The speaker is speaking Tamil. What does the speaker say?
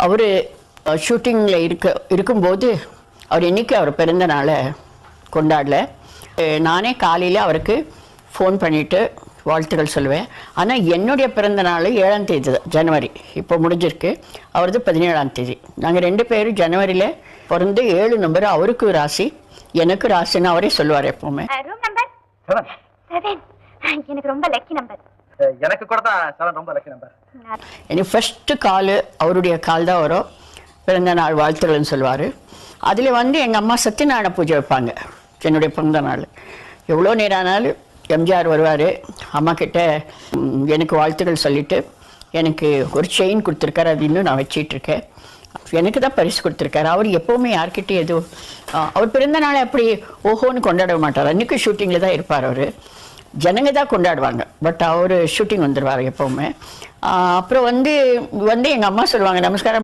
அவர் ஷூட்டிங்கில் இருக்கும்போது அவர் இன்றைக்கி அவர் பிறந்த நாளை கொண்டாடல. நானே காலையில் அவருக்கு ஃபோன் பண்ணிவிட்டு வாழ்த்துக்கள் சொல்லுவேன். ஆனால் என்னுடைய பிறந்த நாள் 7ஆம் தேதி தான், ஜனவரி. இப்போ முடிஞ்சிருக்கு. அவரது 17ஆம் தேதி. நாங்கள் 2 பேரும் ஜனவரியில் பிறந்து 7 நம்பர். அவருக்கு ராசி, எனக்கு ராசின்னு அவரே சொல்லுவார் எப்போவுமே. எனக்கு ரொம்ப லக்கி நம்பர். எனக்கு கூட தான் 7 ரொம்ப லக்கி நம்பர். எனக்கு ஃபஸ்ட்டு கால் அவருடைய கால் தான் வரும். பிறந்த நாள் வாழ்த்துக்கள்னு சொல்லுவார். அதில் எங்கள் அம்மா சத்யநாராயண பூஜை வைப்பாங்க என்னுடைய பிறந்த நாள். எவ்வளோ நேரம் ஆனாலும் எம்ஜிஆர் வருவார். அம்மா கிட்ட எனக்கு வாழ்த்துக்கள் சொல்லிவிட்டு எனக்கு ஒரு செயின் கொடுத்துருக்காரு. அது இன்னும் நான் வச்சிட்ருக்கேன். எனக்கு தான் பரிசு கொடுத்துருக்காரு. அவர் எப்போவுமே யார்கிட்டையும் எதுவும் அவர் பிறந்த நாளை அப்படி ஓஹோன்னு கொண்டாட மாட்டார். அன்றைக்கி ஷூட்டிங்கில் தான் இருப்பார். அவர் ஜனங்க தான் கொண்டாடுவாங்க, பட் அவர் ஷூட்டிங் வந்துடுவார் எப்போவுமே. அப்புறம் எங்கள் அம்மா சொல்லுவாங்க, நமஸ்காரம்